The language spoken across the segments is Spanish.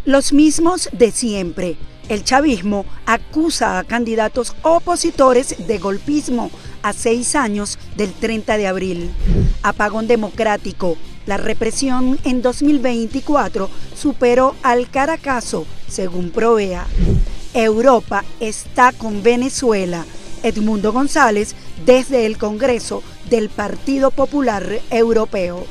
Los mismos de siempre. El chavismo acusa a candidatos opositores de golpismo a 6 años del 30 de abril. Apagón democrático. La represión en 2024 superó al Caracazo, según Provea. Europa está con Venezuela. Edmundo González, desde el Congreso del Partido Popular Europeo.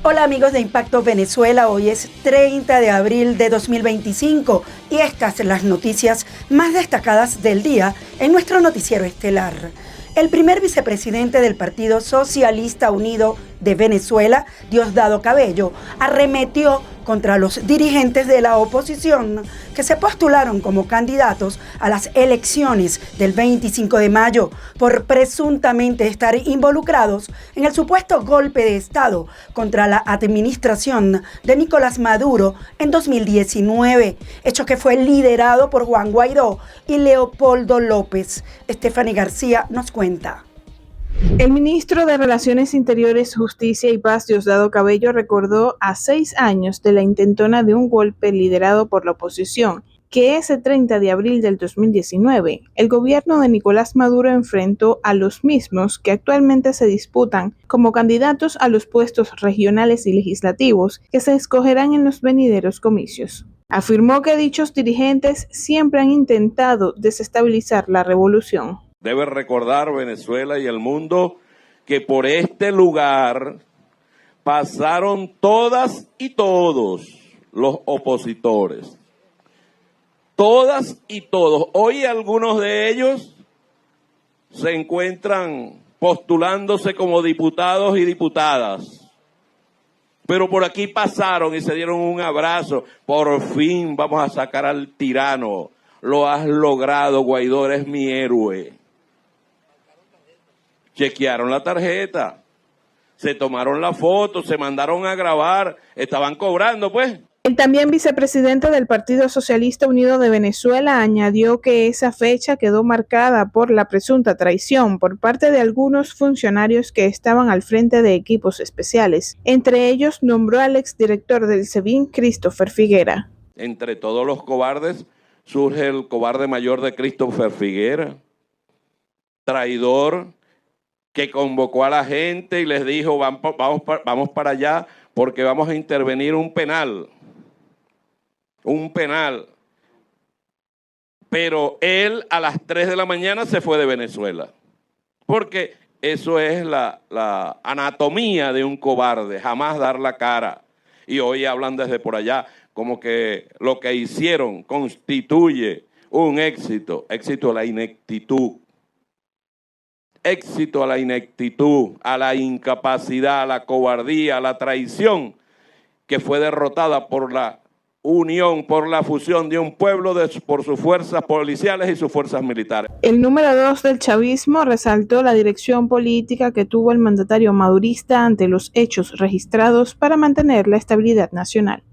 Hola amigos de Impacto Venezuela, hoy es 30 de abril de 2025 y estas son las noticias más destacadas del día en nuestro noticiero estelar. El primer vicepresidente del Partido Socialista Unido de Venezuela, Diosdado Cabello, arremetió contra los dirigentes de la oposición que se postularon como candidatos a las elecciones del 25 de mayo por presuntamente estar involucrados en el supuesto golpe de Estado contra la administración de Nicolás Maduro en 2019, hecho que fue liderado por Juan Guaidó y Leopoldo López. Stephanie García nos cuenta. El ministro de Relaciones Interiores, Justicia y Paz, Diosdado Cabello, recordó a 6 años de la intentona de un golpe liderado por la oposición, que ese 30 de abril del 2019, el gobierno de Nicolás Maduro enfrentó a los mismos que actualmente se disputan como candidatos a los puestos regionales y legislativos que se escogerán en los venideros comicios. Afirmó que dichos dirigentes siempre han intentado desestabilizar la revolución. Debe recordar Venezuela y el mundo que por este lugar pasaron todas y todos los opositores. Todas y todos. Hoy algunos de ellos se encuentran postulándose como diputados y diputadas. Pero por aquí pasaron y se dieron un abrazo. Por fin vamos a sacar al tirano. Lo has logrado, Guaidó, eres mi héroe. Chequearon la tarjeta, se tomaron la foto, se mandaron a grabar, estaban cobrando pues. El también vicepresidente del Partido Socialista Unido de Venezuela añadió que esa fecha quedó marcada por la presunta traición por parte de algunos funcionarios que estaban al frente de equipos especiales. Entre ellos nombró al exdirector del SEBIN, Christopher Figuera. Entre todos los cobardes surge el cobarde mayor de Christopher Figuera, traidor, que convocó a la gente y les dijo, vamos para allá porque vamos a intervenir un penal. Pero él a las 3 de la mañana se fue de Venezuela, porque eso es la anatomía de un cobarde, jamás dar la cara. Y hoy hablan desde por allá como que lo que hicieron constituye un éxito a la ineptitud. Éxito a la ineptitud, a la incapacidad, a la cobardía, a la traición que fue derrotada por la unión, por la fusión de un pueblo por sus fuerzas policiales y sus fuerzas militares. El número 2 del chavismo resaltó la dirección política que tuvo el mandatario madurista ante los hechos registrados para mantener la estabilidad nacional.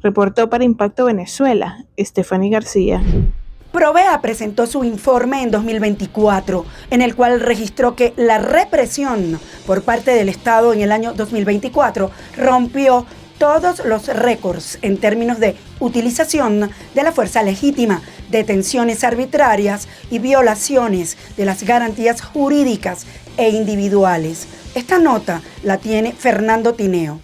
Reportó para Impacto Venezuela, Stephanie García. Provea presentó su informe en 2024, en el cual registró que la represión por parte del Estado en el año 2024 rompió todos los récords en términos de utilización de la fuerza legítima, detenciones arbitrarias y violaciones de las garantías jurídicas e individuales. Esta nota la tiene Fernando Tineo.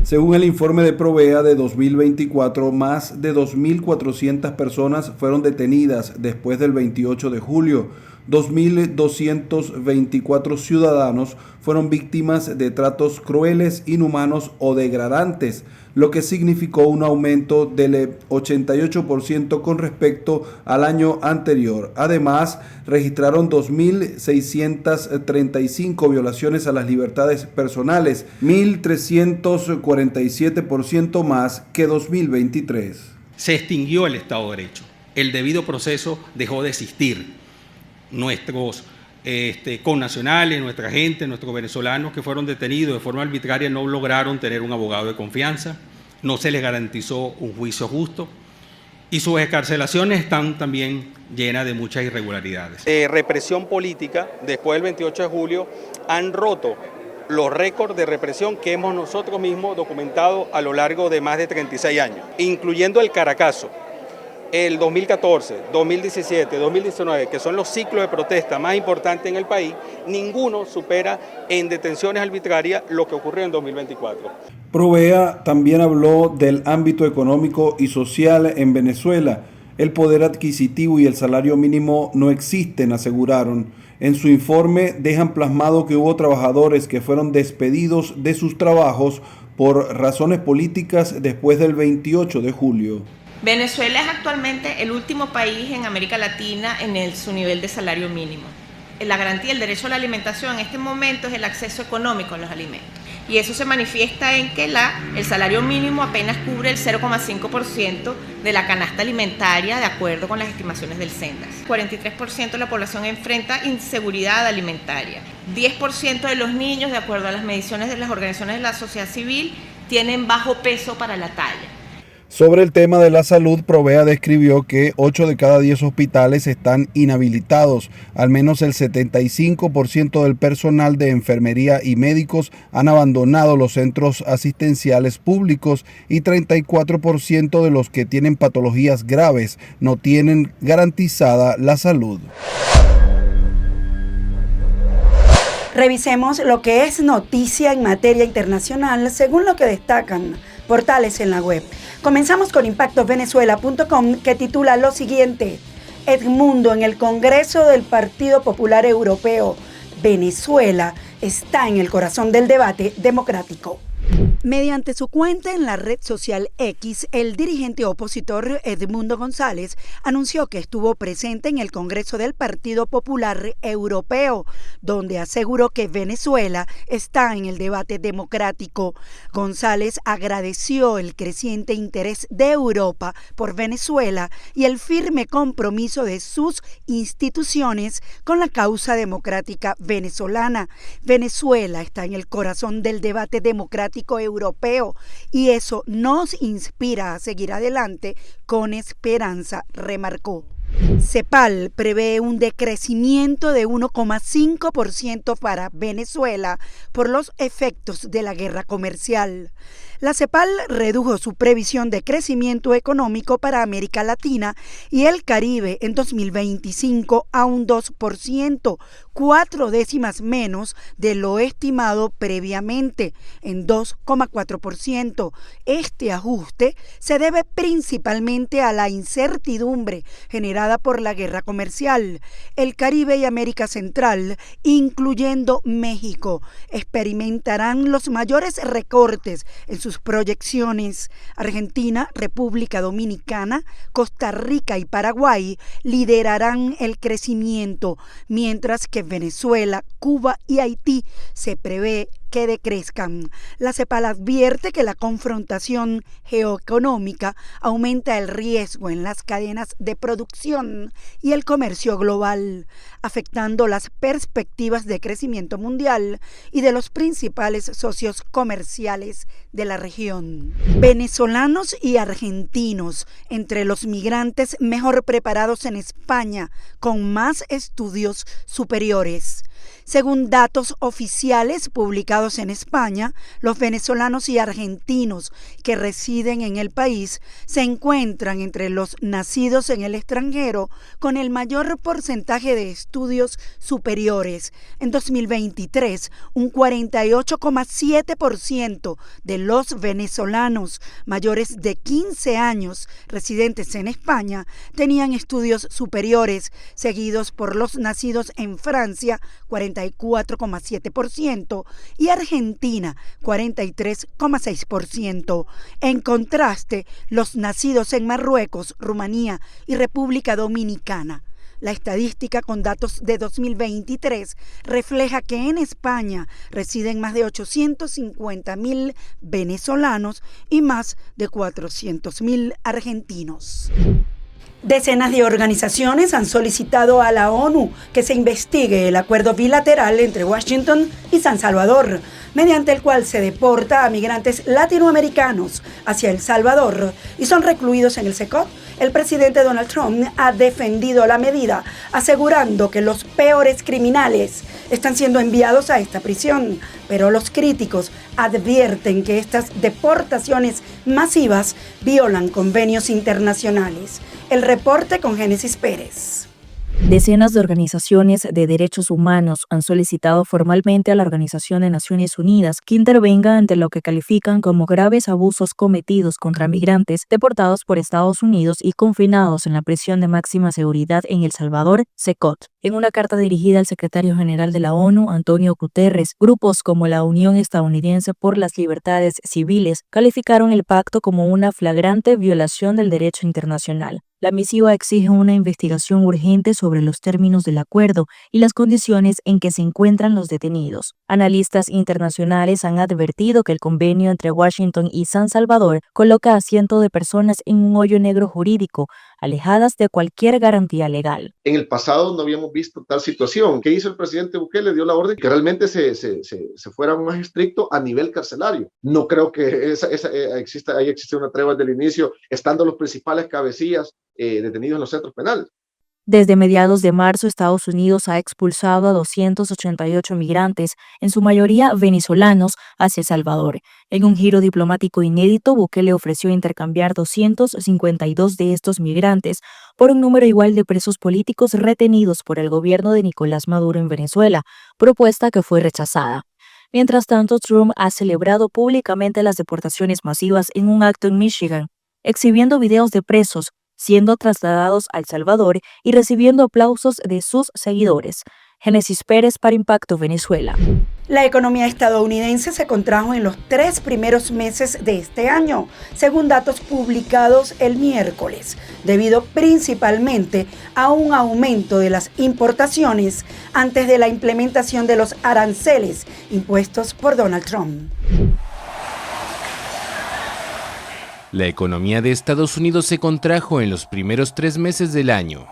Según el informe de Provea de 2024, más de 2.400 personas fueron detenidas después del 28 de julio. 2.224 ciudadanos fueron víctimas de tratos crueles, inhumanos o degradantes, lo que significó un aumento del 88% con respecto al año anterior. Además, registraron 2.635 violaciones a las libertades personales, 1.347% más que 2023. Se extinguió el Estado de Derecho. El debido proceso dejó de existir. Nuestros connacionales, nuestra gente, nuestros venezolanos que fueron detenidos de forma arbitraria no lograron tener un abogado de confianza, no se les garantizó un juicio justo y sus excarcelaciones están también llenas de muchas irregularidades. Represión política después del 28 de julio han roto los récords de represión que hemos nosotros mismos documentado a lo largo de más de 36 años, incluyendo el Caracazo, el 2014, 2017, 2019, que son los ciclos de protesta más importantes en el país. Ninguno supera en detenciones arbitrarias lo que ocurrió en 2024. Provea también habló del ámbito económico y social en Venezuela. El poder adquisitivo y el salario mínimo no existen, aseguraron. En su informe dejan plasmado que hubo trabajadores que fueron despedidos de sus trabajos por razones políticas después del 28 de julio. Venezuela es actualmente el último país en América Latina en su nivel de salario mínimo. La garantía del derecho a la alimentación en este momento es el acceso económico a los alimentos. Y eso se manifiesta en que el salario mínimo apenas cubre el 0,5% de la canasta alimentaria, de acuerdo con las estimaciones del CENDAS. 43% de la población enfrenta inseguridad alimentaria. 10% de los niños, de acuerdo a las mediciones de las organizaciones de la sociedad civil, tienen bajo peso para la talla. Sobre el tema de la salud, Provea describió que 8 de cada 10 hospitales están inhabilitados. Al menos el 75% del personal de enfermería y médicos han abandonado los centros asistenciales públicos y 34% de los que tienen patologías graves no tienen garantizada la salud. Revisemos lo que es noticia en materia internacional según lo que destacan portales en la web. Comenzamos con impactovenezuela.com, que titula lo siguiente: Edmundo en el Congreso del Partido Popular Europeo. Venezuela está en el corazón del debate democrático. Mediante su cuenta en la red social X, el dirigente opositor Edmundo González anunció que estuvo presente en el Congreso del Partido Popular Europeo, donde aseguró que Venezuela está en el debate democrático. González agradeció el creciente interés de Europa por Venezuela y el firme compromiso de sus instituciones con la causa democrática venezolana. Venezuela está en el corazón del debate democrático europeo y eso nos inspira a seguir adelante con esperanza, remarcó. CEPAL prevé un decrecimiento de 1,5% para Venezuela por los efectos de la guerra comercial. La CEPAL redujo su previsión de crecimiento económico para América Latina y el Caribe en 2025 a un 2%, 4 décimas menos de lo estimado previamente, en 2,4%. Este ajuste se debe principalmente a la incertidumbre generada por la guerra comercial. El Caribe y América Central, incluyendo México, experimentarán los mayores recortes en sus proyecciones. Argentina, República Dominicana, Costa Rica y Paraguay liderarán el crecimiento, mientras que Venezuela, Cuba y Haití se prevé que decrezcan. La CEPAL advierte que la confrontación geoeconómica aumenta el riesgo en las cadenas de producción y el comercio global, afectando las perspectivas de crecimiento mundial y de los principales socios comerciales de la región. Venezolanos y argentinos entre los migrantes mejor preparados en España, con más estudios superiores. Según datos oficiales publicados en España, los venezolanos y argentinos que residen en el país se encuentran entre los nacidos en el extranjero con el mayor porcentaje de estudios superiores. En 2023, un 48,7% de los venezolanos mayores de 15 años residentes en España tenían estudios superiores, seguidos por los nacidos en Francia, 44,7%, y Argentina, 43,6%. En contraste, los nacidos en Marruecos, Rumanía y República Dominicana. La estadística con datos de 2023 refleja que en España residen más de 850.000 venezolanos y más de 400.000 argentinos. Decenas de organizaciones han solicitado a la ONU que se investigue el acuerdo bilateral entre Washington y San Salvador, mediante el cual se deporta a migrantes latinoamericanos hacia El Salvador y son recluidos en el SECOT El presidente Donald Trump ha defendido la medida, asegurando que los peores criminales están siendo enviados a esta prisión, pero los críticos advierten que estas deportaciones masivas violan convenios internacionales. El reporte con Génesis Pérez. Decenas de organizaciones de derechos humanos han solicitado formalmente a la Organización de Naciones Unidas que intervenga ante lo que califican como graves abusos cometidos contra migrantes deportados por Estados Unidos y confinados en la prisión de máxima seguridad en El Salvador, CECOT. En una carta dirigida al secretario general de la ONU, Antonio Guterres, grupos como la Unión Estadounidense por las Libertades Civiles calificaron el pacto como una flagrante violación del derecho internacional. La misiva exige una investigación urgente sobre los términos del acuerdo y las condiciones en que se encuentran los detenidos. Analistas internacionales han advertido que el convenio entre Washington y San Salvador coloca a cientos de personas en un hoyo negro jurídico, alejadas de cualquier garantía legal. En el pasado no habíamos visto tal situación. ¿Qué hizo el presidente Bukele? Dio la orden que realmente se fuera más estricto a nivel carcelario. No creo que exista una tregua desde el inicio, estando los principales cabecillas detenidos en los centros penales. Desde mediados de marzo, Estados Unidos ha expulsado a 288 migrantes, en su mayoría venezolanos, hacia El Salvador. En un giro diplomático inédito, Bukele ofreció intercambiar 252 de estos migrantes por un número igual de presos políticos retenidos por el gobierno de Nicolás Maduro en Venezuela, propuesta que fue rechazada. Mientras tanto, Trump ha celebrado públicamente las deportaciones masivas en un acto en Michigan, exhibiendo videos de presos siendo trasladados a El Salvador y recibiendo aplausos de sus seguidores. Génesis Pérez para Impacto Venezuela. La economía estadounidense se contrajo en los 3 primeros meses de este año, según datos publicados el miércoles, debido principalmente a un aumento de las importaciones antes de la implementación de los aranceles impuestos por Donald Trump. La economía de Estados Unidos se contrajo en los primeros 3 meses del año.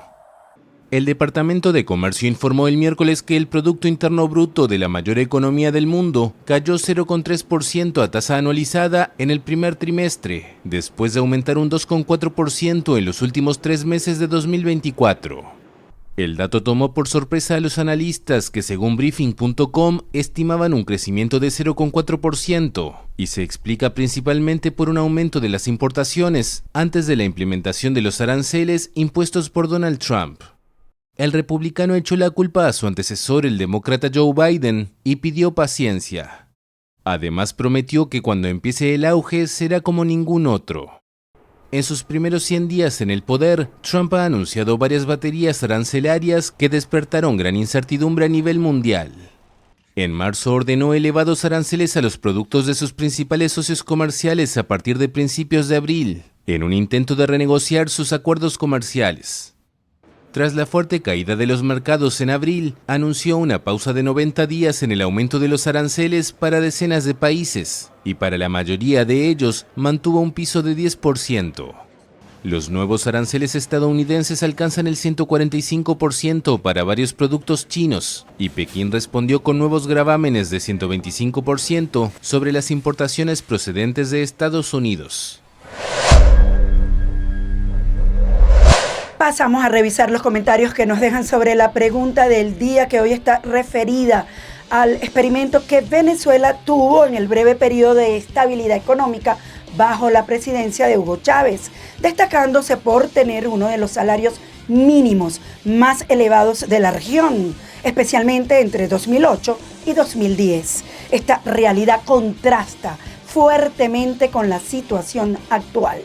El Departamento de Comercio informó el miércoles que el Producto Interno Bruto de la mayor economía del mundo cayó 0,3% a tasa anualizada en el primer trimestre, después de aumentar un 2,4% en los últimos 3 meses de 2024. El dato tomó por sorpresa a los analistas que, según Briefing.com, estimaban un crecimiento de 0,4% y se explica principalmente por un aumento de las importaciones antes de la implementación de los aranceles impuestos por Donald Trump. El republicano echó la culpa a su antecesor, el demócrata Joe Biden, y pidió paciencia. Además, prometió que cuando empiece el auge será como ningún otro. En sus primeros 100 días en el poder, Trump ha anunciado varias baterías arancelarias que despertaron gran incertidumbre a nivel mundial. En marzo ordenó elevados aranceles a los productos de sus principales socios comerciales a partir de principios de abril, en un intento de renegociar sus acuerdos comerciales. Tras la fuerte caída de los mercados en abril, anunció una pausa de 90 días en el aumento de los aranceles para decenas de países, y para la mayoría de ellos mantuvo un piso de 10%. Los nuevos aranceles estadounidenses alcanzan el 145% para varios productos chinos, y Pekín respondió con nuevos gravámenes de 125% sobre las importaciones procedentes de Estados Unidos. Pasamos a revisar los comentarios que nos dejan sobre la pregunta del día, que hoy está referida al experimento que Venezuela tuvo en el breve periodo de estabilidad económica bajo la presidencia de Hugo Chávez, destacándose por tener uno de los salarios mínimos más elevados de la región, especialmente entre 2008 y 2010. Esta realidad contrasta fuertemente con la situación actual.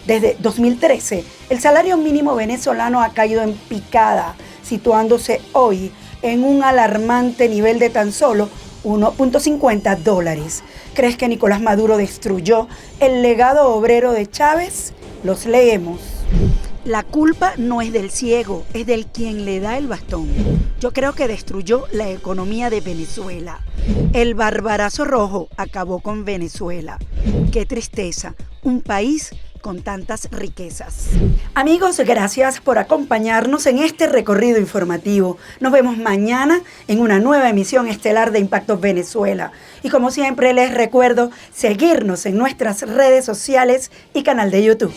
Desde 2013, el salario mínimo venezolano ha caído en picada, situándose hoy en un alarmante nivel de tan solo $1.50. ¿Crees que Nicolás Maduro destruyó el legado obrero de Chávez? Los leemos. La culpa no es del ciego, es del quien le da el bastón. Yo creo que destruyó la economía de Venezuela. El barbarazo rojo acabó con Venezuela. Qué tristeza, un país con tantas riquezas. Amigos, gracias por acompañarnos en este recorrido informativo. Nos vemos mañana en una nueva emisión estelar de Impacto Venezuela. Y como siempre les recuerdo seguirnos en nuestras redes sociales y canal de YouTube.